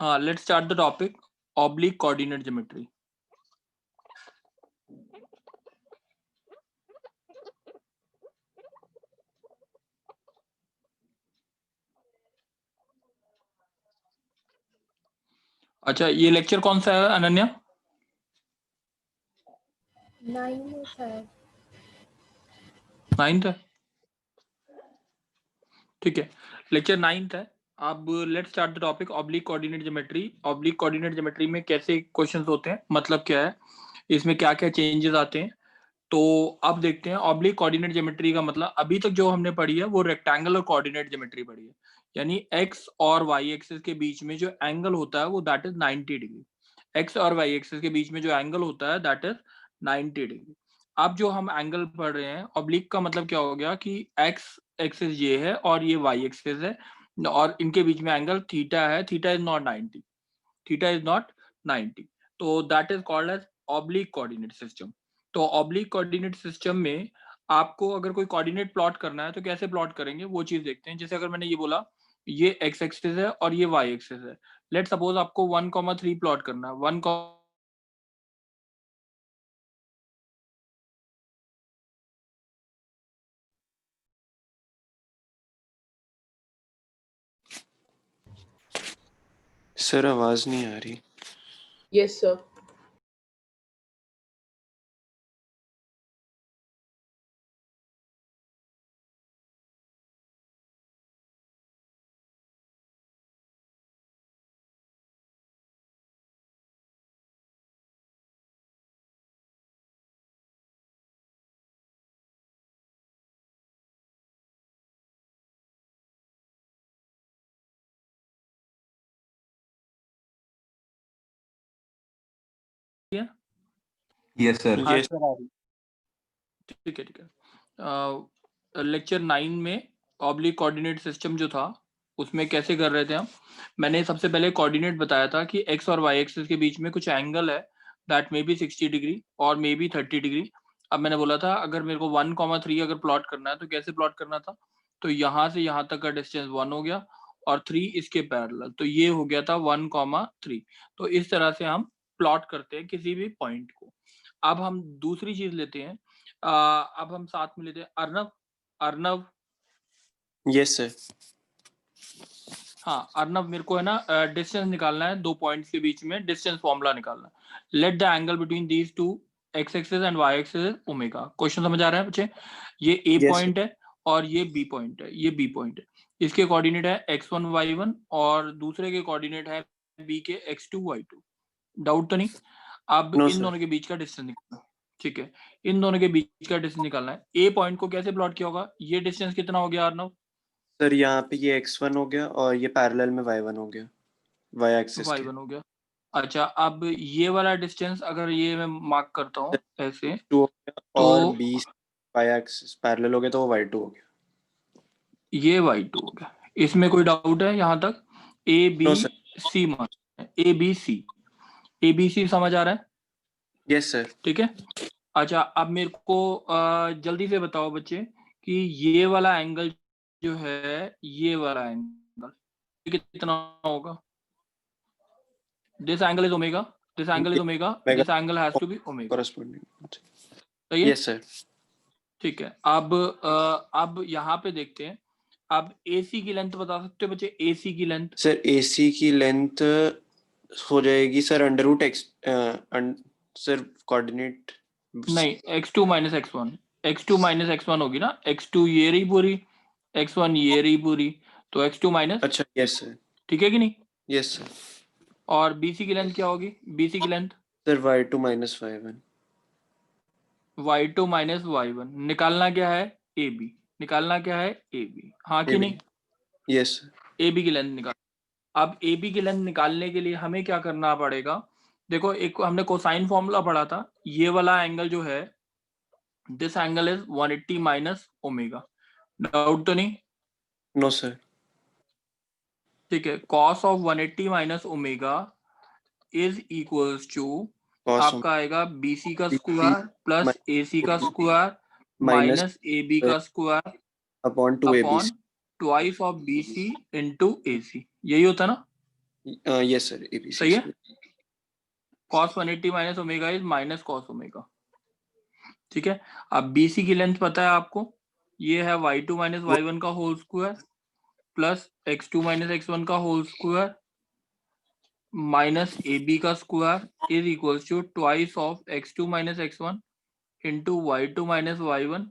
Let's start the topic oblique coordinate geometry. अच्छा, ये lecture कौन सा है अनन्या? 9th है। ठीक है, लेक्चर 9th है। अब let's start the topic oblique coordinate geometry. Oblique coordinate geometry में कैसे क्वेश्चंस होते हैं, मतलब क्या है, इसमें क्या क्या चेंजेस आते हैं, तो अब देखते हैं। ऑब्लिक कोऑर्डिनेट ज्योमेट्री का मतलब अभी तक जो हमने पढ़ी है वो रेक्टेंगुलर कोऑर्डिनेट ज्योमेट्री पढ़ी है, यानी एक्स और वाई एक्सिस के बीच में जो एंगल होता है वो दैट इज 90 डिग्री। एक्स और वाई एक्सिस के बीच में जो एंगल होता है दैट इज 90 डिग्री। अब जो हम एंगल पढ़ रहे हैं, ऑब्लिक का मतलब क्या हो गया कि एक्स एक्सिस ये है और ये वाई एक्सिस है और इनके बीच में एंगल थीटा है। Theta is not 90, theta is not 90, तो that is called as oblique coordinate system. तो ऑब्लिक कोऑर्डिनेट सिस्टम में आपको अगर कोई कोऑर्डिनेट प्लॉट करना है तो कैसे प्लॉट करेंगे वो चीज देखते हैं। जैसे अगर मैंने ये बोला ये एक्स एक्सिस है और ये वाई एक्सिस है, लेट सपोज आपको 1,3 प्लॉट करना है। 1, सर आवाज नहीं आ रही। Yes sir. Yes sir. हाँ, Yes. ठीक है ठीक है। लेक्चर 9 में ऑब्लिक कोऑर्डिनेट सिस्टम जो था उसमें कैसे कर रहे थे हम, मैंने सबसे पहले कोऑर्डिनेट बताया था कि एक्स और वाई एक्सिस के बीच में कुछ एंगल है दैट मे बी 60 डिग्री और मे बी 30 डिग्री। अब मैंने बोला था अगर मेरे को 1,3 अगर प्लॉट करना है तो कैसे प्लॉट करना था, तो यहाँ से यहाँ तक का डिस्टेंस 1 हो गया और 3 इसके पैरेलल, तो ये हो गया था 1,3। तो इस तरह से हम प्लॉट करते हैं किसी भी पॉइंट को। अब हम दूसरी चीज लेते हैं, अब हम साथ में लेते हैं अर्नव। Arnav, Yes sir. हाँ अर्नव, मेरे को है ना डिस्टेंस निकालना है दो पॉइंट्स के बीच में, डिस्टेंस फॉर्मूला निकालना है। Let the angle between these two x axis and y axis omega. Question समझ आ रहा है बच्चे? ये ए Yes, पॉइंट है और ये बी पॉइंट है, ये बी पॉइंट है। इसके कोऑर्डिनेट है x1 y1 और दूसरे के कोऑर्डिनेट है बी के x2 y2। डाउट तो नहीं? अब No इन sir. दोनों के बीच का डिस्टेंस निकालना है। ठीक है, इन दोनों के बीच का डिस्टेंस निकालना है। ए पॉइंट को कैसे प्लॉट किया होगा, ये डिस्टेंस कितना हो गया अर्नव? सर यहाँ पे ये x1 हो गया और ये पैरेलल में y1 हो गया, y एक्सिस के। y1 हो गया। अच्छा, अब ये वाला डिस्टेंस अगर ये मैं मार्क करता हूँ ऐसे, 2 हो गया तो और b y एक्सिस पैरेलल हो गया तो वो y2 हो गया। ये y2 हो गया। इसमें कोई डाउट है यहाँ तक? A B No sir. C मान, A B C, A B C समझ आ रहा है? Yes sir. ठीक है। अच्छा, अब मेरे को जल्दी से बताओ बच्चे कि ये वाला एंगल जो है, ये वाला एंगल कितना होगा? This angle is omega, this angle is omega, Omega this angle has to be omega. corresponding. सही है? Yes sir. ठीक है। अब यहाँ पे देखते हैं। अब AC की लेंथ बता सकते हो बच्चे? AC की लेंथ सर AC की लेंथ हो जाएगी sir under root x sir coordinate नहीं, x2 minus x1, x2 minus x1 होगी ना। x2 ये रही पूरी, x1 ये रही पूरी, तो x2 माइनस। अच्छा yes sir. ठीक है कि नहीं? Yes sir. और BC की लेंथ क्या होगी? BC की length sir y2 minus y1. y2 minus y1। निकालना क्या है? AB। निकालना क्या है? AB। हाँ कि AB. नहीं? Yes sir. AB की लेंथ निकाल। अब AB की लेंथ निकालने के लिए हमें क्या करना पड़ेगा? देखो, एक हमने कोसाइन फॉर्मूला पढ़ा था। ये वाला एंगल जो है, this angle is 180 minus omega. Doubt तो नहीं? No sir. ठीक है, cos of 180 minus omega is equals to Cos आपका आएगा BC का BC स्क्वायर प्लस AC का स्क्वायर माइनस माइनस AB का square upon 2 upon ABC. Twice of BC into AC। यही होता है ना? yes sir, ABC सही है। से। cos 180 minus omega is minus cos omega. ठीक है, अब BC की लेंथ पता है आपको, ये है y2 माइनस y1 का whole square plus x2 minus x1 का होल स्क्वायर माइनस AB का square is equals to twice of x2 minus x1 into y2 minus y1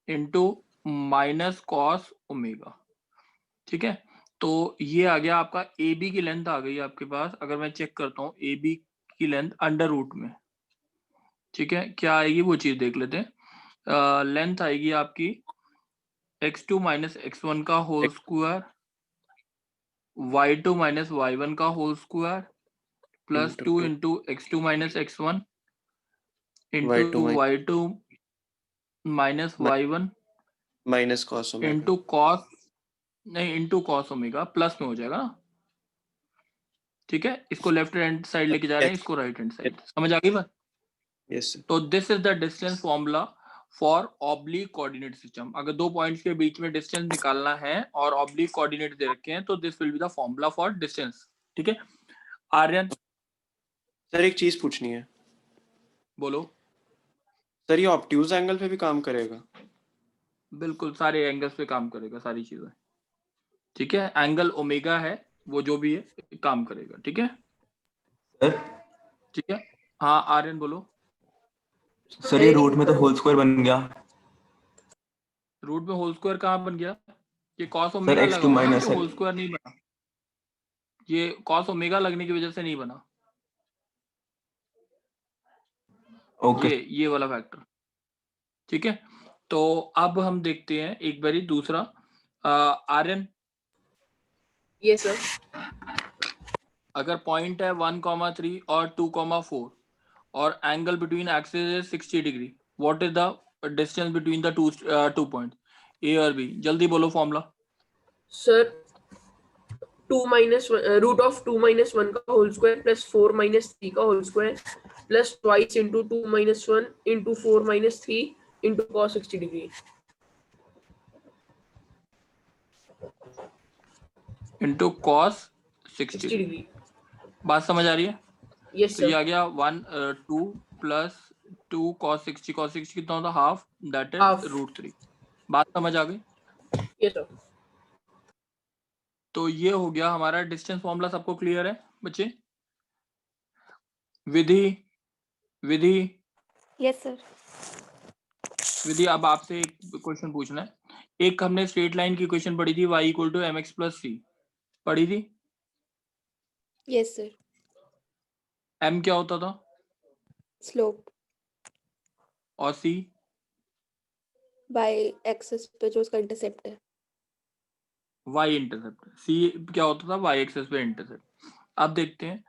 into minus cos omega. ठीक है, तो ये आ गया आपका AB की लेंथ आ गई आपके पास। अगर मैं चेक करता हूँ AB की लेंथ अंडर रूट में, ठीक है, क्या आएगी वो चीज देख लेते हैं। लेंथ आएगी आपकी x2 माइनस x1 का whole square y2 minus y1 का whole square plus 2 into x2 minus x1 into y2 minus y1 minus cos omega into cos, नहीं इंटू कॉस ओमेगा, प्लस में हो जाएगा ना। ठीक है, इसको लेफ्ट हैंड साइड लेके जा रहे हैं, इसको राइट हैंड साइड। समझ आ गई बात? Yes sir. तो this is the distance formula for oblique coordinate system. अगर दो पॉइंट्स के बीच में डिस्टेंस निकालना है और ऑब्लिक कोऑर्डिनेट दे रखे हैं तो this will be the formula for distance. ठीक है आर्यन, सर एक चीज पूछनी है बोलो। सर, ये ऑब्ट्यूज एंगल पे भी काम करेगा? बिल्कुल, सारे एंगल्स पे काम करेगा, सारी चीजें। ठीक है, एंगल ओमेगा है वो जो भी है काम करेगा। ठीक है सर ठीक है, हाँ आर्यन बोलो। सर ये रूट में तो होल स्क्वायर बन गया। रूट में होल स्क्वायर कहाँ बन गया? ये कॉस सर ओमेगा लगा x2 हुआ है ना, माइनस ये होल स्क्वायर नहीं बना। ये कॉस ओमेगा लगने की वजह से नहीं बना। ओके ये वाला फैक्टर। ठीक है, तो अब हम देखते हैं एक बारी दूसरा। Aryan, yes sir. अगर पॉइंट है 1,3 और 2,4 और angle between axis is 60 degree, what is the distance between the two point A और बी? जल्दी बोलो formula. Sir 2 minus root of 2 minus 1 का होल स्क्वायर प्लस 4 माइनस 3 का whole square plus twice into 2 minus 1 into 4 minus 3 into cos 60 degree into cos 60 degree. बात समझ आ रही है? यस तो ये सर। आ गया 2 प्लस 2 कॉस 60, कॉस 60 कितना होता है? Half, that is half. √3। बात समझ आ गई? Yes sir. तो ये हो गया हमारा डिस्टेंस फॉर्मूला। सबको क्लियर है बच्चे? विधि, विधि, यस सर। विधि, अब आपसे एक क्वेश्चन पूछना है। एक हमने स्ट्रेट लाइन की क्वेश्चन पढ़ी थी, y equal to mx plus c, पढ़ी थी? Yes sir. m क्या होता था स्लोप और c? बाय एक्सिस पे जो उसका इंटरसेप्ट है। y intercept. c क्या होता था? y एक्सिस पे इंटरसेप्ट। अब देखते हैं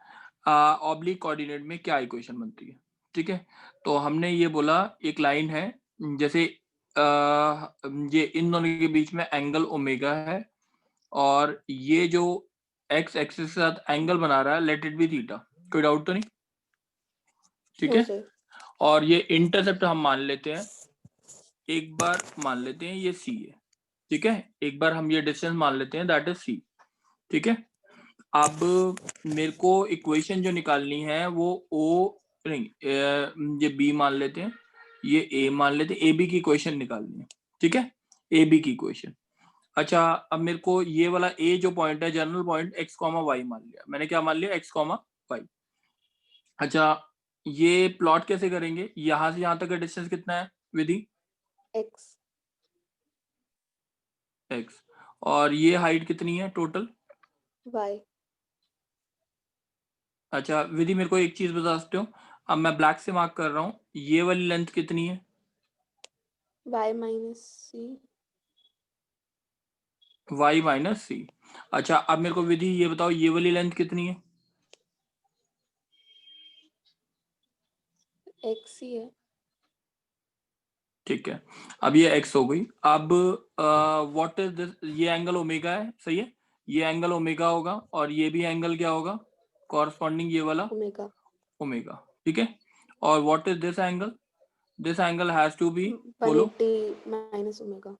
ऑब्लिक कोऑर्डिनेट में क्या इक्वेशन बनती है। ठीक है, तो हमने ये बोला एक लाइन है, जैसे ये इन दोनों के बीच में एंगल ओमेगा है और ये जो x एक्सिस के साथ एंगल बना रहा है, लेट इट बी थीटा। कोई डाउट तो नहीं? ठीक नो है, सर। और ये इंटरसेप्ट हम मान लेते हैं, एक बार मान लेते हैं ये c है। ठीक है, एक बार हम ये डिस्टेंस मान लेते हैं, दैट इज c। ठीक है, अब मेरे को इक्वेशन जो निकालनी है वो o नहीं, ये b मान लेते हैं, ये a मान लेते हैं, ab की इक्वेशन निकालनी है। ठीक है, ab की इक्वेशन। अच्छा, अब मेरे को ये वाला a जो पॉइंट है, जनरल पॉइंट x, y मान लिया मैंने। क्या मान लिया? x, y। अच्छा, ये प्लॉट कैसे करेंगे? यहां से यहां तक का डिस्टेंस कितना है विधि? एक्स। x, और ये हाइट कितनी है टोटल? वाई। अच्छा विधि, मेरे को एक चीज बता सकते हो? अब मैं ब्लैक से मार्क कर रहा हूँ, ये वाली लेंथ कितनी है? वाई माइनस सी। y माइनस सी। अच्छा, अब मेरे को विधि ये बताओ, ये वाली लेंथ कितनी है? एक्स ही है। ठीक है, अब ये x हो गई। अब व्हाट इज दिस? ये एंगल ओमेगा है, सही है, ये एंगल ओमेगा होगा और ये भी एंगल क्या होगा? कॉरस्पॉन्डिंग ये वाला ओमेगा। ओमेगा। ठीक है, और what is this angle? This angle has to be, बोलो। 180 minus omega.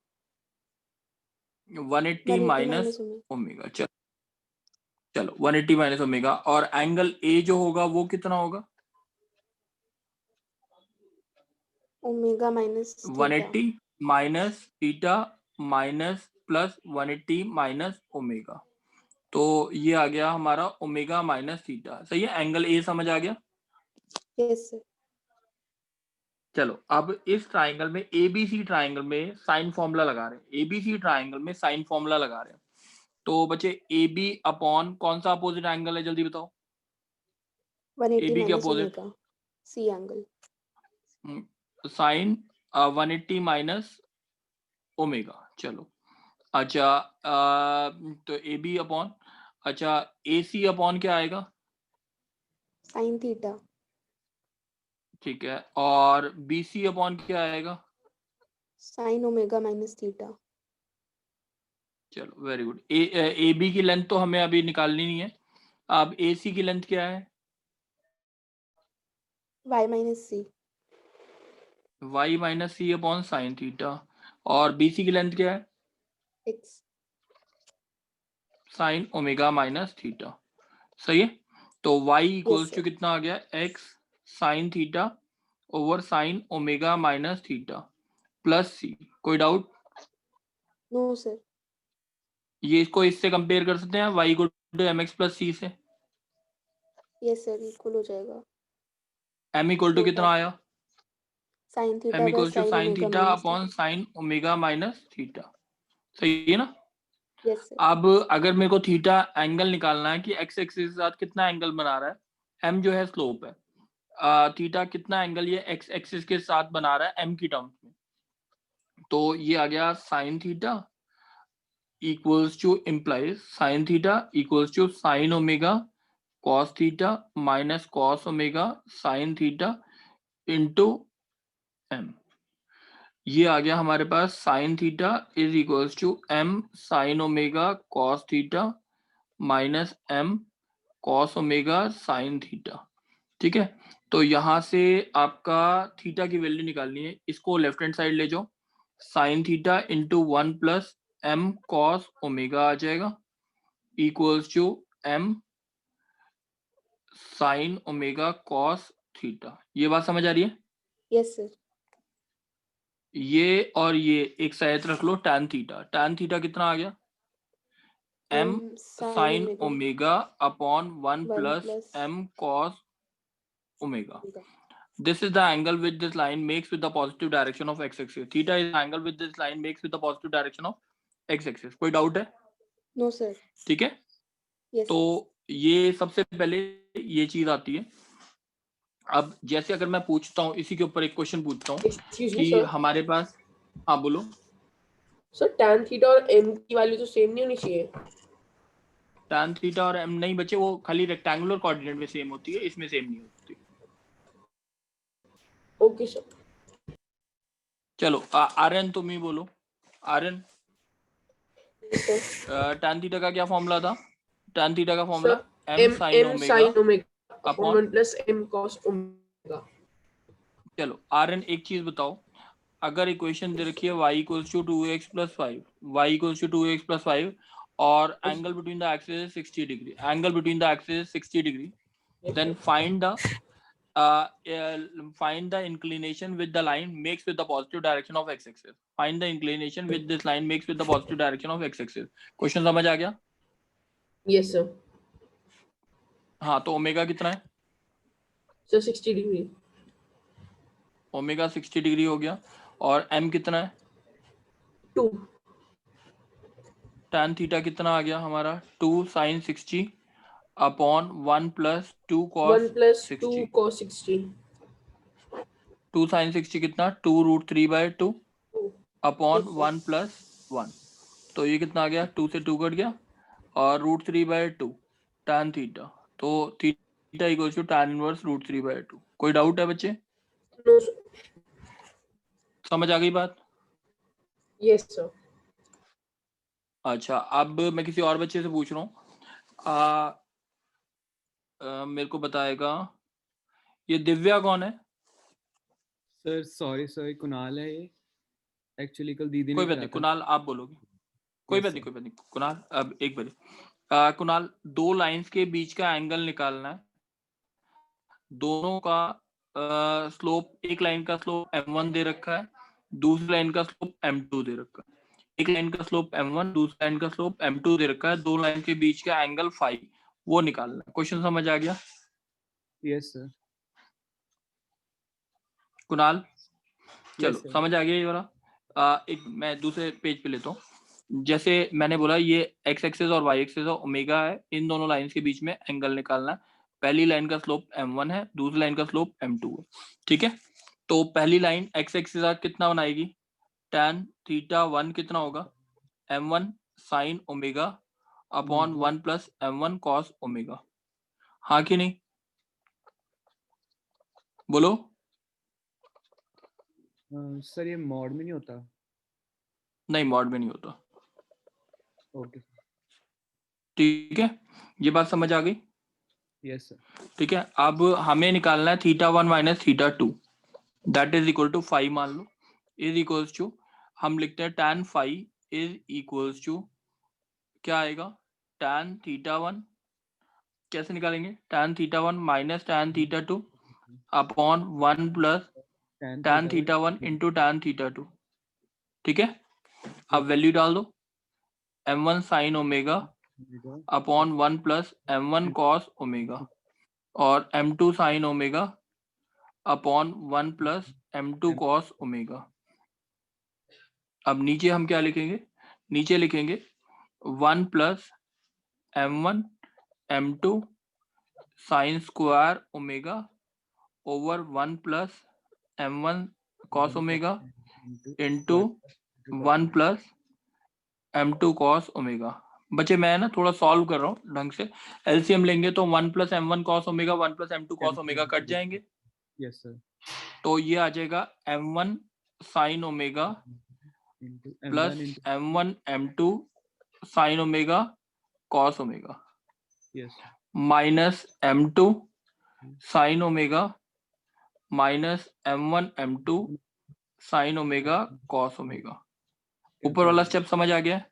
180 180 minus minus omega. Omega. चल, चलो 180 माइनस ओमेगा, और एंगल ए जो होगा वो कितना होगा? Omega minus theta. 180 minus theta minus plus 180 minus omega, तो ये आ गया हमारा ओमेगा माइनस थीटा। सही है, एंगल ए समझ आ गया। Yes sir. चलो अब इस ट्राइंगल में, एबीसी ट्राइंगल में साइन फॉर्मूला लगा रहे हैं, एबीसी ट्राइंगल में साइन फॉर्मूला लगा रहे हैं। तो बच्चे ए बी अपॉन कौन सा अपोजिट एंगल है, जल्दी बताओ। 180 AB के minus opposite? Omega C angle. Sine 180 minus omega. चलो अच्छा, तो ए बी अपॉन, अच्छा ए सी अपॉन क्या आएगा? Sign theta. ठीक है, और बी सी अपॉन क्या आएगा? Sign omega minus theta. चलो वेरी गुड। ए बी की लेंथ तो हमें अभी निकालनी नहीं है। अब ए सी की लेंथ क्या है? वाई माइनस सी। वाई माइनस सी अपॉन साइन थीटा, और बी सी की लेंथ क्या है? X. Sign omega minus theta. सही है, तो y इक्वल्स sir. टू कितना आ गया? x sine theta over sine omega minus theta plus c. कोई डाउट? No sir. ये इसको इससे कंपेयर कर सकते हैं, y equal to m x plus c से। यस सर, इक्वल हो जाएगा। m इक्वल टू कितना आया? Sine theta m by equals to sine sine omega theta minus upon theta. Sine omega minus theta. सही है ना? Yes sir. अब अगर मेरे को थीटा एंगल निकालना है कि x एक्सिस के साथ कितना एंगल बना रहा है, m जो है स्लोप है, थीटा कितना एंगल ये x एक्सिस के साथ बना रहा है m की टर्म्स में, तो ये आ गया sine theta equals to implies sine theta equals to sine omega cos theta minus cos omega sine theta into m. ये आ गया हमारे पास sine theta is equals to m sine omega cos theta minus m cos omega sine theta. ठीक है, तो यहाँ से आपका थीटा की वैल्यू निकालनी है, इसको लेफ्ट हैंड साइड ले जाओ, sine theta into 1 plus m cos omega आ जाएगा equals to m sine omega cos theta. ये बात समझ आ रही है? Yes sir. ये और ये एक साइड रख लो, tan थीटा, tan थीटा कितना आ गया? m sine omega upon 1 plus m cos omega. This is the angle which this line makes with the positive direction of x-axis. Theta is the angle which this line makes with the positive direction of x-axis. कोई doubt है? No sir. ठीक है, yes. तो ये सबसे पहले ये चीज आती है। अब जैसे अगर मैं पूछता हूँ, इसी के ऊपर एक क्वेश्चन पूछता हूँ एक्सक्यूज मी कि सर। हमारे पास, हाँ बोलो। सर tan थीटा और m की वैल्यू तो सेम नहीं होनी चाहिए। tan थीटा और m नहीं बच्चे, वो खाली रेक्टेंगुलर कोऑर्डिनेट में सेम होती है, इसमें सेम नहीं होती। Okay sir. चलो आर्यन तुम ही बोलो। आर्यन, सर tan थीटा का क्या फॉर्मूला था? tan थीटा का formula m sin omega upon 1 plus m cos omega. चलो आर्यन एक चीज बताओ, अगर इक्वेशन दे रखी है y equals to 2x plus 5, y equals to 2x plus 5 और angle between the axis 60 degree, angle between the axis 60 degree, then find the inclination with the line makes with the positive direction of x-axis. Find the inclination with this line makes with the positive direction of x-axis. Question समझ आ गया? Yes sir. हाँ, तो omega कितना है? Sir 60 degree. Omega 60 degree हो गया, और m कितना है? 2। tan थीटा कितना आ गया हमारा? 2 sin 60 upon 1 plus 2 cos 1 plus 2 60। cos 60। 2 sin 60 कितना? 2 रूट 3 बाय 2 अपॉन 1 प्लस 1, तो ये कितना आ गया? 2 से 2 कट गया, और रूट 3 बाय 2 tan थीटा, तो theta equals to tan inverse root 3 by 2। कोई डाउट है बच्चे? No sir. समझ आ गई बात? Yes sir. अच्छा, अब मैं किसी और बच्चे से पूछ रहा हूँ, मेरे को बताएगा, ये दिव्या कौन है? सर सॉरी सर, कुणाल है ये। एक्चुअली कल दीदी ने कोई बात करा नहीं, था। कुणाल आप बोलोगे। कोई Yes, बात नहीं, sir. कोई बात नहीं कुणाल, अब एक बार कुणाल, दो लाइंस के बीच का एंगल निकालना है। दोनों का स्लोप, एक लाइन का स्लोप m1 दे रखा है, दूसरी लाइन का स्लोप m2 दे रखा है। एक लाइन का स्लोप m1, दूसरी लाइन का स्लोप m2 दे रखा है। दो लाइन के बीच का एंगल फाई, वो निकालना है। क्वेश्चन समझ आ गया यस सर। कुणाल? चलो Yes, sir. समझ आ गया ये वाला। एक मैं दूसरे पेज पे लेता हूँ। जैसे मैंने बोला ये x एक्सिस और y एक्सिस और ओमेगा है, इन दोनों लाइंस के बीच में एंगल निकालना है। पहली लाइन का स्लोप m1 है, दूसरी लाइन का स्लोप m2 है। ठीक है, तो पहली लाइन x एक्सिस कितना बनाएगी? tan थीटा 1 कितना होगा? m1 sin omega upon 1 plus m1 cos omega. हाँ कि नहीं? बोलो। सर ये मॉड में नहीं होता? नहीं, मॉड में नहीं होता। ओके। ठीक है, ये बात समझ आ गई? Yes sir. ठीक है, अब हमें निकालना है theta 1 minus theta 2, that is equal to five मान लो, इज इक्वल्स टू, हम लिखते हैं tan five is equals to, क्या आएगा? tan थीटा 1, कैसे निकालेंगे? tan theta 1 minus tan theta 2 upon 1 plus tan theta 1 into tan theta 2। ठीक है, अब वैल्यू डाल दो, m1 sine omega upon 1 plus m1 cos omega और m2 sine omega upon 1 plus m2 cos omega. अब नीचे हम क्या लिखेंगे? नीचे लिखेंगे 1 plus m1 m2 sign square omega over 1 plus m1 cos omega into 1 plus m2 cos omega. बच्चे मैं ना थोड़ा सॉल्व कर रहा हूँ ढंग से। एलसीएम लेंगे तो 1 plus m1 cos omega 1 plus m2 cos omega cut जाएंगे। Yes sir. तो ये आ जाएगा m1 sine omega plus m1 m2 sine omega cos omega yes minus m2 sine omega minus m1 m2 sine omega cos omega. ऊपर वाला step समझ आ गया?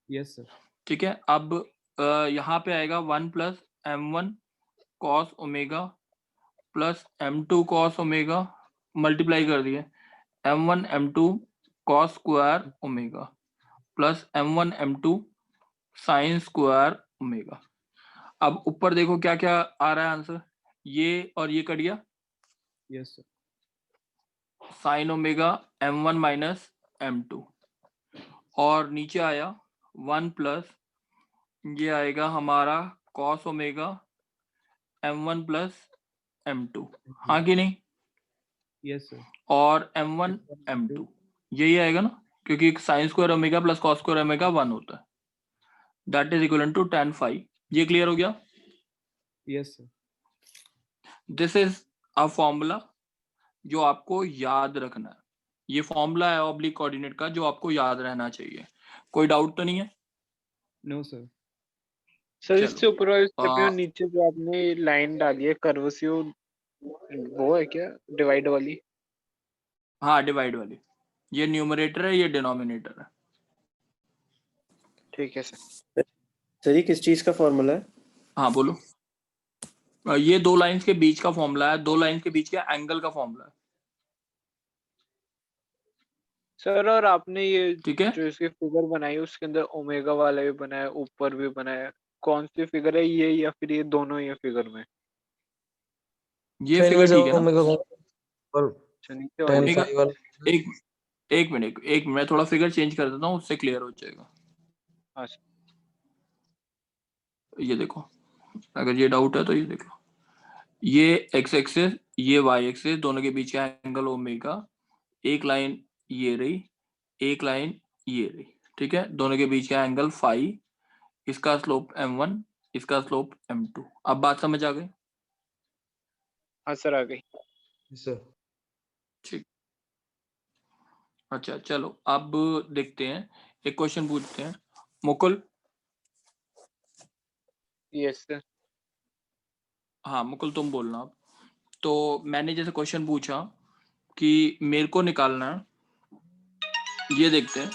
Yes sir. ठीक है, अब यहाँ पे आएगा 1 plus m1 cos omega plus m2 cos omega multiply कर दिए m1 m2 cos square omega plus m1 m2 sign square omega. अब ऊपर देखो क्या क्या आ रहा है आंसर, ये और ये कट गया, yes sir. Sine omega m1 minus m2 और नीचे आया 1 प्लस ये आएगा हमारा cos omega m1 plus m2। हाँ कि नहीं? Yes sir. और m1 m2 यही आएगा ना, क्योंकि sine square omega plus cos square omega 1 होता है, that is equal to tan five. ये क्लियर हो गया? Yes sir. This is a formula जो आपको याद रखना है। ये फॉर्मूला है ऑब्लिक कोऑर्डिनेट का जो आपको याद रहना चाहिए। कोई डाउट तो नहीं है? No sir. सर चलो, इससे ऊपर वाले स्टेप में नीचे जो आपने लाइन डाली है कर्वसिव, वो है क्या डिवाइड वाली? हाँ, डिवाइड वाली, ये न्यूमरेटर है, ये डिनोमिनेटर है। ठीक है सर। सर ये किस चीज का फॉर्मूला है? हाँ बोलो। ये दो लाइंस के बीच का फॉर्मूला है, दो लाइंस के बीच के एंगल का फॉर्मूला है। सर और आपने ये ठीक है, जो इसकी फिगर बनाई उसके अंदर ओमेगा वाला भी बनाया, ऊपर भी बनाया, कौन सी फिगर है ये या फिर ये दोनों ही है फिगर में? ये फिगर ठीक है ना? अच्छा, नीचे वाली ओमेगा, एक एक मिनट मैं थोड़ा फिगर चेंज कर देता हूँ, उससे क्लियर हो जाएगा। हाँ सर। ये देखो, अगर ये डाउट है तो ये देख लो, ये एक्स एक्सिस ये वाई एक्सिस, दोनों के बीच का एंगल ओमेगा, एक लाइन ये रही, एक लाइन ये रही। ठीक है, दोनों के बीच का एंगल फाई, इसका स्लोप m1, इसका स्लोप m2। अब बात समझ आ गई? हाँ सर, आ गई। सर ठीक, अच्छा चलो अब देखते हैं, एक क्वेश्चन पूछते हैं। Mukul, yes sir. हाँ मुकुल तुम बोलना अब। तो मैंने जैसे क्वेश्चन पूछा कि मेरे को निकालना है, ये देखते हैं,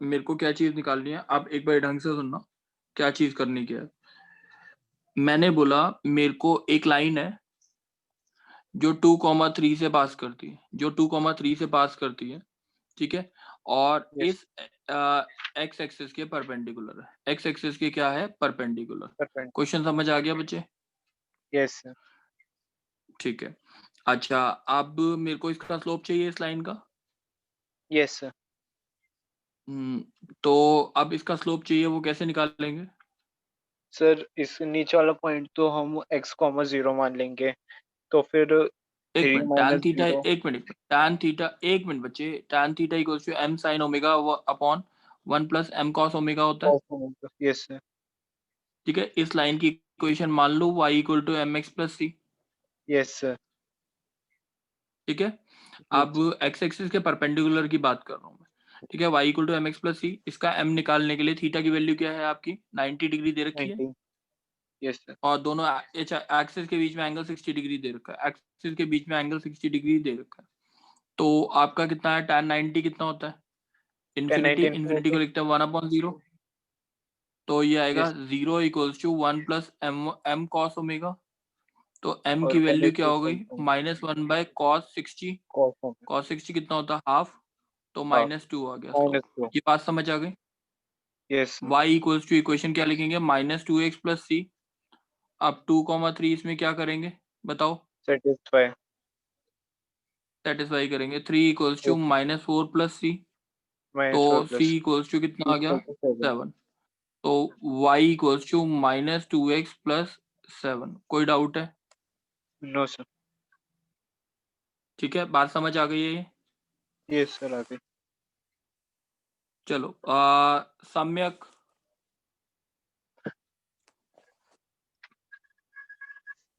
मेरे को क्या चीज निकालनी है, आप एक बार ढंग से सुनना क्या चीज करनी क्या है। मैंने बोला मेरे को एक लाइन है जो 2,3 से पास करती है, जो 2,3 से पास करती है, ठीक है, और Yes. इस एक्स एक्सिस के परपेंडिकुलर है, एक्स एक्सिस के क्या है, परपेंडिकुलर। Perfect. क्वेश्चन समझ आ गया बच्चे? Yes, sir. ठीक है। अच्छा, अब मेरे को इसका स्लोप चाहिए इस लाइन का। Yes, sir. तो अब इसका स्लोप चाहिए, वो कैसे निकालेंगे? सर इस नीचे वाला पॉइंट तो हम x, 0 मान लेंगे, तो फिर एक 3 मिनट, tan माइनस थीटा, 0 एक मिनट, tan थीटा, एक मिनट बच्चे, tan theta equals to m sin omega upon 1 plus m cos omega होता है, यस सर। ठीक है। इस लाइन की इक्वेशन मान लो y equal to mx plus c, yes sir. ठीक है। अब x एक्सिस के परपेंडिकुलर की बात कर रहा हूँ मैं, ठीक है। y equal to mx plus c, इसका m निकालने के लिए थीटा की वैल्यू क्या है आपकी, 90 डिग्री दे रखी है, 90। Yes sir. और दोनों एक्सिस के बीच में एंगल 60 डिग्री दे रखा है, एक्सिस के बीच में एंगल 60 डिग्री दे रखा है। तो आपका कितना है, tan 90 कितना होता है, इन्फिनिटी, इन्फिनिटी को लिखते हैं 1/0, तो ये आएगा Yes. 0 equals to 1 plus m cos omega, तो m और की वैल्यू पहले क्या हो गई, -1 बाय cos 60, cos 60 कितना होता है, हाफ, तो -2 आ गया -2। स्लोप। ये बात समझ आ गई? Yes y equals to equation क्या लिखेंगे, -2x प्लस c। अब 2,3 इसमें क्या करेंगे बताओ, सेटिस्फाई। सेटिस्फाई करेंगे। 3 इक्वल्स टू -4 प्लस c, तो -4 c प्लस इक्वल्स टू कितना आ गया, 7। 7, तो y equals to -2x plus 7। कोई डाउट है? No sir. ठीक है, बात समझ आ गई है ये? यस सर आगे। चलो सम्यक,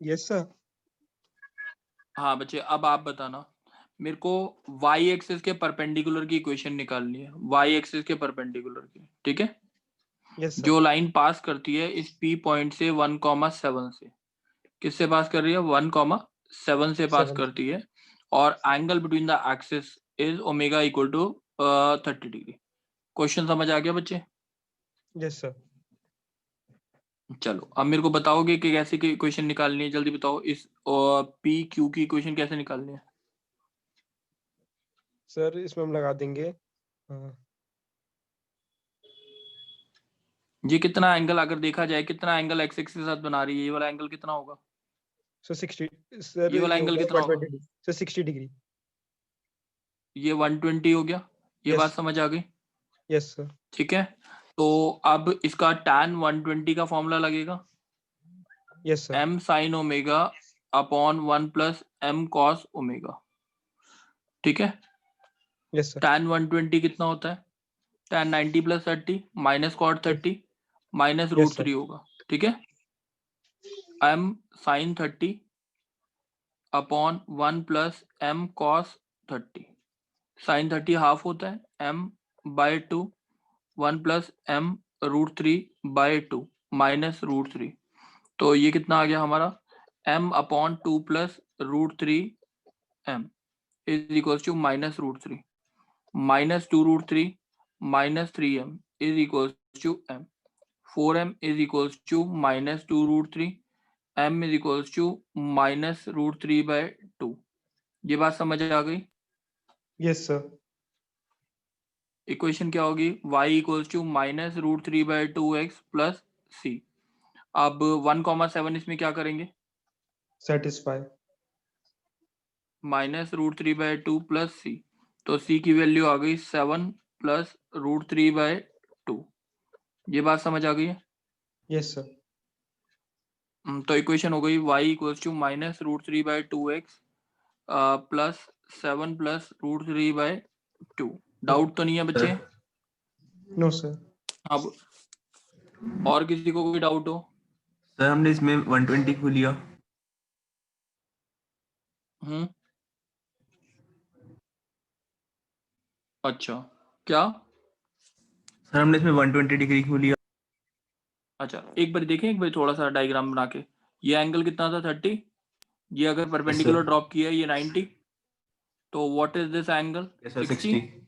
यस सर। हाँ बच्चे, अब आप बताना मेरे को, y एक्सिस के परपेंडिकुलर की इक्वेशन निकालनी है, y एक्सिस के परपेंडिकुलर की, ठीक है। Yes sir. जो लाइन पास करती है इस P पॉइंट से 1,7 से, किससे पास कर रही है, 1,7 से पास 7 करती है, और angle between the axis is omega equal to 30 degree. Question समझ आ गया बच्चे? Yes sir. चलो अब मेरे को बताओगे कि कैसे की इक्वेशन निकालनी है, जल्दी बताओ। इस पी क्यू की इक्वेशन कैसे निकालनी है? सर इसमें हम लगा देंगे ये कितना एंगल, अगर देखा जाए कितना एंगल एक्स एक्सिस के साथ बना रही है, ये वाला एंगल कितना होगा, सर 60 सर ये वाला ये एंगल होगा कितना होगा, 120 सर 60 डिग्री। ये 120 हो गया। ये बात यस समझ आ गई? Yes sir. ठीक है, तो अब इसका tan 120 का फॉर्मूला लगेगा, yes sir. m sin omega upon 1 plus m cos omega, ठीक है। Yes sir. tan 120 कितना होता है, tan 90 plus 30 minus cot 30 minus Yes, sir. √3 होगा, ठीक है। m sin 30 upon 1 plus m cos 30, sin 30 half होता है, m by 2, 1 plus m √3 by 2 minus √3, तो ये कितना आ गया हमारा, m upon 2 plus √3 m is equals to minus √3, minus 2 √3 minus 3m is equals to m, 4m is equals to minus 2 √3, m is equals to minus √3 by 2। ये बात समझ आ गई? Yes sir. इक्वेशन क्या होगी, y equals to minus √3 by 2x plus c। अब 1,7 इसमें क्या करेंगे, satisfy. Minus √3 by 2 plus c, तो c की वैल्यू आ गई 7 प्लस √3 बाय 2। ये बात समझ आ गई है? Yes sir. तो इक्वेशन हो गई y equals to minus √3 by 2x plus 7 plus √3 by 2। Doubt तो नहीं है बच्चे? No sir. अब और किसी को कोई डाउट हो? सर हमने इसमें 120 को लिया। अच्छा, क्या? सर हमने इसमें 120 डिग्री को लिया। अच्छा, एक बार देखें, एक बार थोड़ा सा डायग्राम बना के, ये एंगल कितना था 30, ये अगर परपेंडिकुलर ड्रॉप किया है ये 90, तो what is this angle, Yes, sir, 60।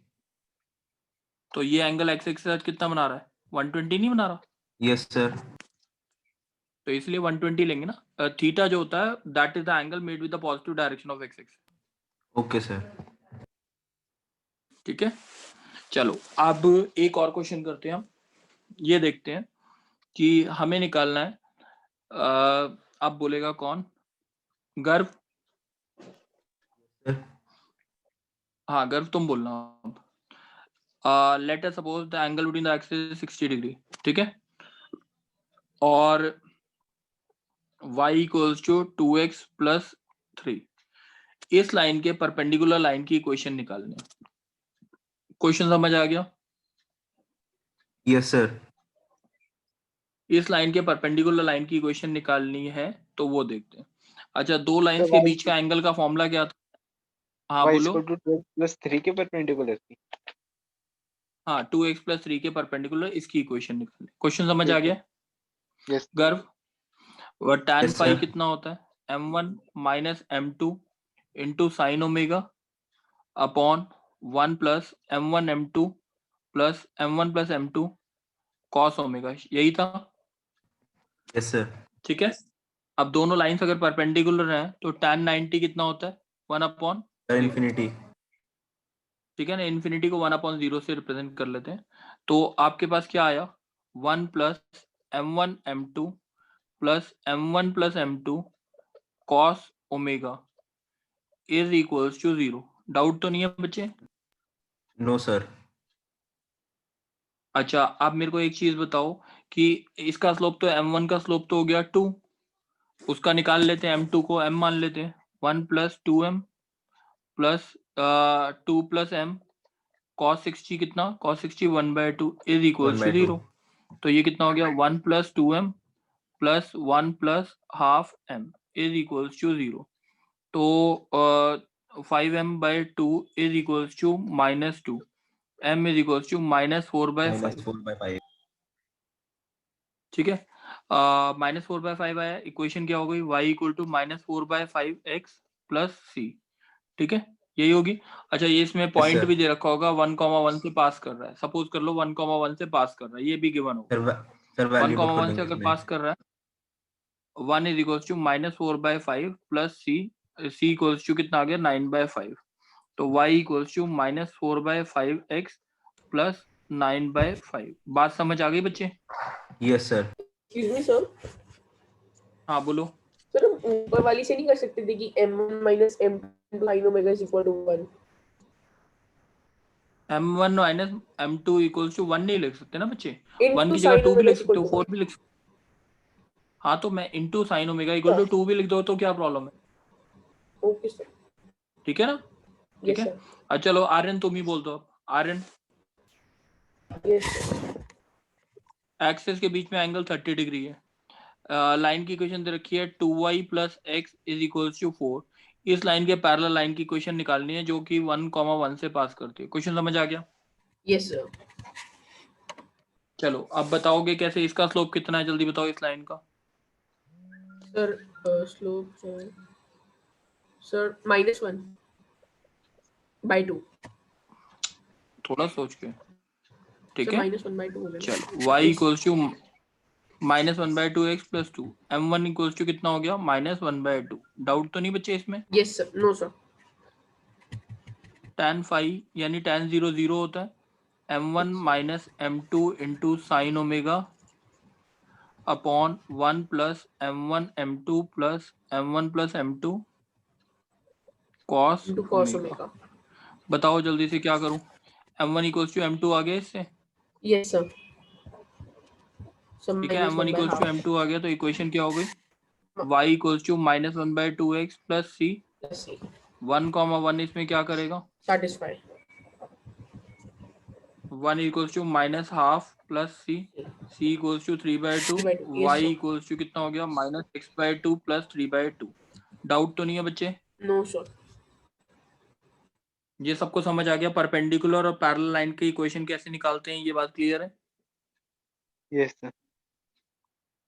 तो ये एंगल एक्स एक्सिस के साथ कितना बना रहा है? 120 नहीं बना रहा? Yes sir. तो इसलिए 120 लेंगे ना। थीटा जो होता है that is the angle made with the positive direction of x axis. Okay sir. ठीक है, चलो अब एक और क्वेश्चन करते हैं हम। ये देखते हैं कि हमें निकालना है, अब बोलेगा कौन? गर्व। हाँ गर्व तुम बोलना अब। Let us suppose the angle between the axis 60 degree, ठीक है, और y equals to 2x plus 3। इस लाइन के परपेंडिकुलर लाइन की इक्वेशन निकालनी है। क्वेश्चन समझ आ गया? Yes sir. इस लाइन के परपेंडिकुलर लाइन की इक्वेशन निकालनी है, तो वो देखते हैं। अच्छा, दो लाइंस तो के बीच का एंगल का फॉर्मूला क्या था? हाँ y बोलो। इक्वल टू 12 प्लस 3 के परपेंडिकुलर थी। हाँ 2x प्लस 3 के परपेंडिकुलर इसकी इक्वेशन निकालनी। क्वेश्चन समझ आ गया? यस गर्व, वह tan Yes, फाई sir. कितना होता है? m1 minus m2 into sine omega upon 1 plus m1 m2 plus m1 plus m2 cos omega, यही था। Yes sir. ठीक है, अब दोनों लाइंस अगर परपेंडिकुलर हैं तो tan 90 कितना होता है? 1 अपॉन, इन्फिनिटी। ठीक है ना, इन्फिनिटी को 1/0 से रिप्रेजेंट कर लेते हैं। तो आपके पास क्या आया? 1 plus m1 m2 plus m1 plus m2 cos omega is equals to 0। Doubt तो नहीं है बच्चे? No sir. अच्छा, आप मेरे को एक चीज बताओ कि इसका स्लोप तो m1 का स्लोप तो हो गया 2, उसका निकाल लेते हैं, m2 को m मान लेते हैं। 1 plus 2m plus 2 plus m cos 60 कितना? cos 60 1/2 is equals to 1/2। 0। तो ये कितना हो गया? 1 plus 2m plus 1 plus half m is equals to 0। तो 5m/2 is equals to -2, m is equals to -4/5। -4/5। ठीक है, -4/5 आया। इक्वेशन क्या हो गई? y equal to -4/5x plus c। ठीक है, यही होगी। अच्छा, ये इसमें पॉइंट sir. भी दे रखा होगा 1,1 से पास कर रहा है। सपोज कर लो 1,1 से पास कर रहा है, ये भी गिवन होगा। सर वैल्यू पुट कर 1,1 से देंगे अगर इसमें। पास कर रहा है, 1 is equals to -4/5 plus c equals to कितना आ गया? 9/5। तो y equals to -4/5x plus 9/5। बात समझ आ गई बच्चे? Yes sir. Excuse me sir, हाँ बोलो। सर हम ऊपर वाली से नहीं कर सकते थे कि m1 minus m2 sin omega is equal to 1? m1 minus m2 equals to 1 नहीं लिख सकते ना बच्चे? 1 इनटू की जगह sin 2 भी ओमेगा लिख इज सकते इक्वल हो, टू 4 भी लिख सकते हो। हाँ तो मैं into sine omega equal to 2 भी लिख दो तो क्या प्रॉब्लम है? Okay sir. ठीक है ना? ठीक यस है, सर। अच्छा चलो आर्यन तुम ही बोल दो अब। Aryan, yes sir. एक्सेस के बीच में एंगल 30 डिग्री है। लाइन की इक्वेशन दे रखी है 2y plus x is equals to 4। इस लाइन के पैरेलल लाइन की इक्वेशन निकालनी है जो कि 1,1 से पास करती है। क्वेश्चन समझ आ गया? Yes sir. चलो अब बताओगे कैसे? इसका स्लोप कितना है जल्दी बताओ इस लाइन का। Sir slope sir -1/2। थोड़ा सोच के, ठीक सर है। -1/2 हो गया ना? चलो y equals to -1/2 x plus 2, m1 equals to कितना हो गया? -1/2। डाउट तो नहीं बच्चे इसमें? Yes sir. No sir. tan phi यानी tan 0 0 होता है। m1 minus m2 into sine omega upon 1 plus m1 m2 plus m1 plus m2 cos into cos omega. Omega. बताओ जल्दी से क्या करूं? m1 इक्वल्स टू m2 आ गया इससे, यस सर। सर ठीक है। m1 इक्वल्स टू -1/2 m2 आ गया तो इक्वेशन क्या हो गई? y equals to -1/2 x plus c। Plus c 1,1 इसमें क्या करेगा? Satisfy. 1 equals to minus half plus c equals to 3/2, 3/2 yes y sir। Equals to कितना हो गया? -x/2 plus 3/2। डाउट तो नहीं है बच्चे? No sir. ये सबको समझ आ गया? परपेंडिकुलर और पैरेलल लाइन की इक्वेशन कैसे निकालते हैं, ये बात क्लियर है? Yes sir.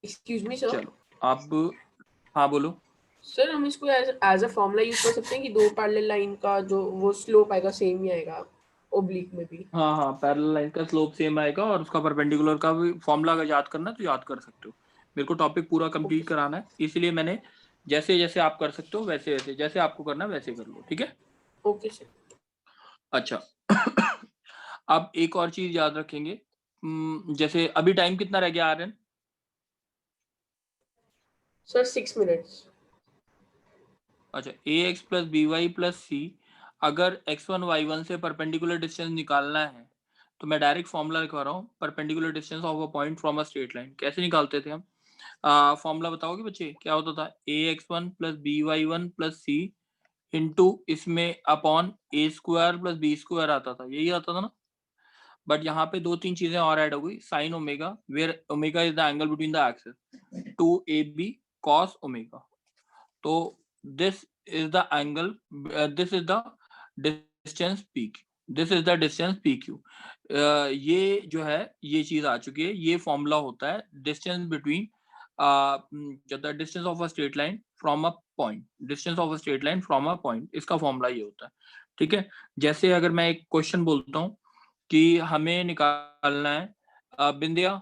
Excuse me sir. चलो अब हाँ बोलो। सर हम इसको एज अ फॉर्मूला यूज कर सकते हैं कि दो पैरेलल लाइन का जो वो स्लोप आएगा सेम ही आएगा ओब्लिक में भी। हाँ हाँ, पैरेलल लाइन का स्लोप सेम आएगा और उसका परपेंडिकुलर का भी फॉर्मूला अगर याद करना है तो याद कर सकते हो। मेरे को टॉपिक पूरा कंप्लीट कराना है, इसलिए मैंने जैसे जैसे आप कर सकते हो वैसे वैसे, जैसे आपको करना है वैसे कर लो, ठीक है। Okay sir. अच्छा अब एक और चीज याद रखेंगे, जैसे अभी टाइम कितना रह गया आर्यन? Sir 6 minutes. अच्छा, ax plus b y plus c, अगर x1 y1 से परपेंडिकुलर डिस्टेंस निकालना है तो मैं डायरेक्ट फॉर्मूला लिखवा रहा हूँ, perpendicular distance of a point from a straight line. कैसे निकालते थे हम? फॉर्मूला बताओगे बच्चे, क्या होता था? ax1 plus b y one plus c into इसमें upon a square plus b square आता था, यही आता था ना। बट यहाँ पे दो तीन चीजें और ऐड हो गई, sine omega, where omega is the angle between the axis, two a b cos omega. तो this is the angle, this is the distance p q, this is the distance p q. ये जो है ये चीज आ चुकी है, ये formula होता है distance between the distance of a straight line from a point, distance of a straight line from a point, इसका फॉर्मूला ये होता है, ठीक है। जैसे अगर मैं एक क्वेश्चन बोलता हूँ कि हमें निकालना है बिंदिया,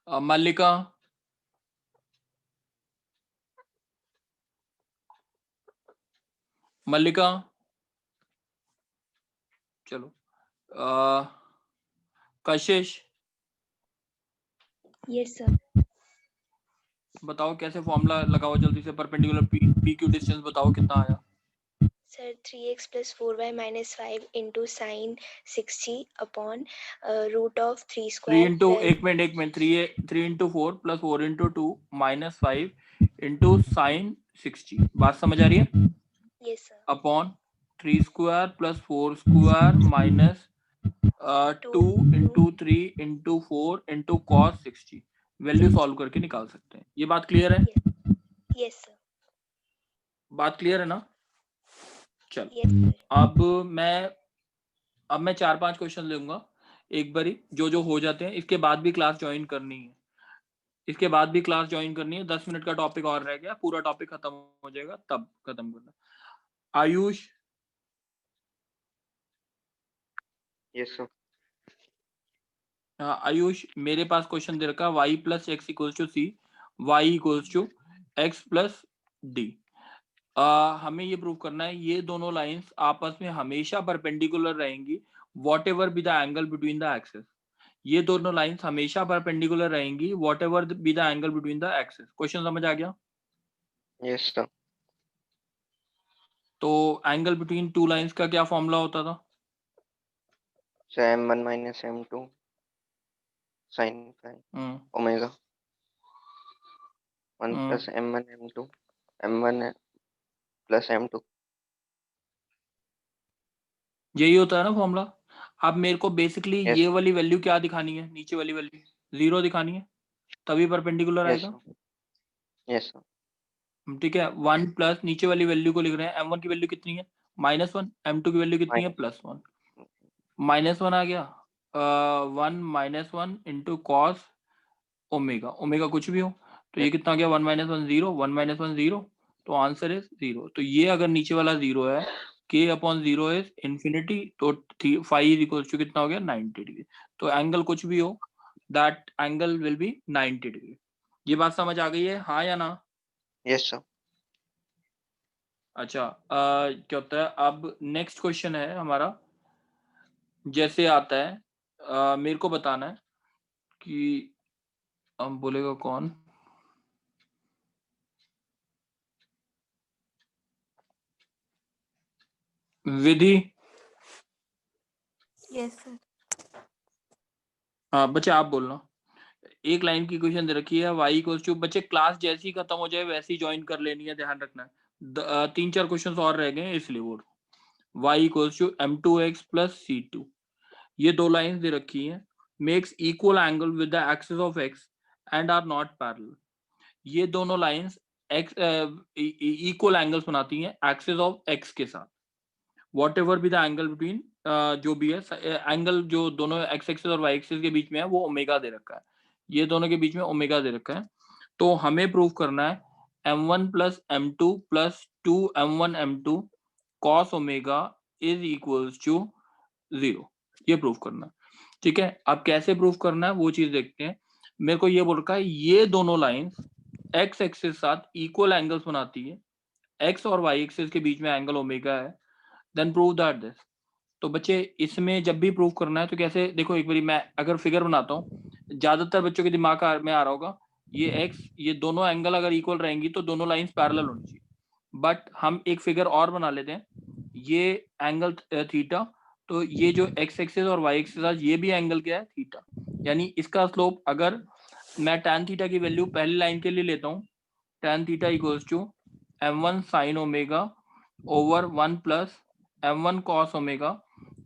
मल्लिका, मल्लिका, चलो कशिश, यस सर। बताओ कैसे फॉर्मूला लगाओ जल्दी से, परपेंडिकुलर पी क्यू डिस्टेंस बताओ कितना आया। Sir 3x plus 4y minus 5 into sine 60 upon root of 3 3 square into, एक minute, 3 into 4 plus 4 into 2 minus 5 into sine 60, बात समझ आ रही है? Yes sir. Upon 3 square plus 4 square minus 2 into 3 into 4 into cos 60, value solve करके निकाल सकते हैं। ये बात क्लियर है? Yes sir. बात क्लियर है ना? चल यस सर। अब मैं 4-5 क्वेश्चन लूंगा एक बारी, जो हो जाते हैं, इसके बाद भी क्लास ज्वाइन करनी है, इसके बाद भी क्लास ज्वाइन करनी है। 10 मिनट का टॉपिक और रह गया, पूरा टॉपिक खत्म हो जाएगा तब खत्म करना। Ayush, yes sir. आयुष मेरे पास क्वेश्चन दे रखा है y plus x equals to c, y equals to x plus d. हमें ये प्रूव करना है ये दोनों लाइंस आपस में हमेशा परपेंडिकुलर रहेंगी, whatever be the angle between the axes. ये दोनों लाइंस हमेशा परपेंडिकुलर रहेंगी whatever be the angle between the axes. Question समझ आ गया? Yes sir. तो एंगल बिटवीन टू लाइंस का क्या फॉर्मूला होता था? So m1 minus m2 sin 5 omega 1 plus m1 m2 m1 plus m2, यही होता है ना फॉर्मूला। अब मेरे को बेसिकली yes ये वाली वैल्यू क्या दिखानी है, नीचे वाली वैल्यू 0 दिखानी है, तभी परपेंडिकुलर yes आएगा, sir, yes sir, ठीक है। 1 प्लस नीचे वाली वैल्यू को लिख रहे हैं, m1 की वैल्यू कितनी है -1, m2 की वैल्यू कितनी है minus +1, -1 आ गया, 1 -1 इंटू कॉस ओमेगा, ओमेगा कुछ भी हो, तो ये कितना आ गया 1 - 1 0, 1 - 1 0, तो आंसर इज 0। तो ये अगर नीचे वाला 0 है, k/0 इज इंफिनिटी, तो 5 इक्वल्स टू कितना हो गया 90 डिग्री। तो एंगल कुछ भी हो, that angle will be 90 degree. ये बात समझ आ गई है, हाँ या ना? yes sir, अच्छा, क्या होता है अब नेक्स्ट क्वेश्चन है हमारा, जैसे आता है मेरे को बताना है कि हम बोलेगा कौन, विधि। Yes sir. हाँ बच्चे आप बोलना। एक लाइन की क्वेश्चन दे रखी है y इक्वल्स टू, बच्चे क्लास जैसी ही खत्म हो जाए वैसे ही ज्वाइन कर लेनी है, ध्यान रखना है। 3-4 क्वेश्चन और रह गए हैं इसलिए बोल, y equals to m2x plus c2, ये दो लाइंस दे रखी हैं, makes equal angle with the axis of x and are not parallel. ये दोनों लाइंस x इक्वल एंगल्स बनाती हैं एक्सिस ऑफ x के साथ, what ever be the angle between, जो भी है एंगल जो दोनों x एक्सिस और y एक्सिस के बीच में है वो ओमेगा दे रखा है, ये दोनों के बीच में ओमेगा दे रखा है। तो हमें प्रूव करना है m1 plus m2 plus 2m1 m2 cos omega is equals to 0। ये प्रूव करना है, ठीक है। अब कैसे प्रूव करना है वो चीज देखते हैं। मेरे को ये बोल रखा है ये दोनों लाइंस x एक्सिस साथ इक्वल एंगल्स बनाती है, x और y एक्सिस के बीच में एंगल ओमेगा है, देन प्रूव दैट दिस। तो बच्चे इसमें जब भी प्रूव करना है तो कैसे, देखो एक बारी मैं अगर फिगर बनाता हूँ, ज्यादातर बच्चों के दिमाग में आ रहा होगा ये x, ये दोनों एंगल अगर इक्वल रहेंगी तो दोनों लाइंस पैरेलल होनी चाहिए। बट हम एक फिगर और बना लेते हैं, ये एंगल थीटा, तो ये जो x एक्सिस और y एक्सिस ये भी एंगल क्या है, थीटा। यानी इसका स्लोप अगर मैं tan थीटा की वैल्यू पहली लाइन के लिए लेता हूँ, tan theta equals to m1 sin omega over 1 plus m1 cos omega,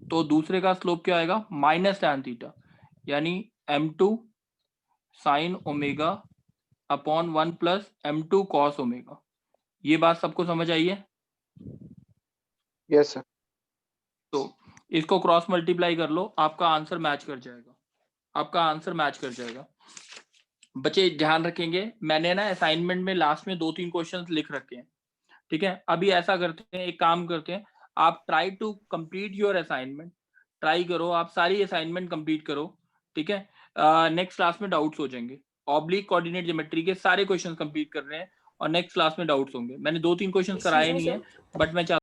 तो दूसरे का स्लोप क्या आएगा, माइनस tan थीटा, यानी m2 sin omega upon 1 plus m2 cos omega. ये बात सबको समझ आई है? Yes sir. तो इसको क्रॉस मल्टीप्लाई कर लो, आपका आंसर मैच कर जाएगा, आपका आंसर मैच कर जाएगा। बच्चे ध्यान रखेंगे, मैंने ना असाइनमेंट में लास्ट में 2-3 क्वेश्चंस लिख रखे हैं, ठीक है। अभी ऐसा करते हैं, एक काम करते हैं, आप try to complete your assignment, try करो आप सारी असाइनमेंट कंप्लीट करो, ठीक है। नेक्स्ट क्लास में डाउट्स हो जाएंगे, ऑब्लिक कोऑर्डिनेट ज्योमेट्री के सारे क्वेश्चंस कंप्लीट कर रहे हैं और नेक्स्ट क्लास में डाउट्स होंगे। मैंने 2-3 क्वेश्चंस कराए नहीं है, बट मैं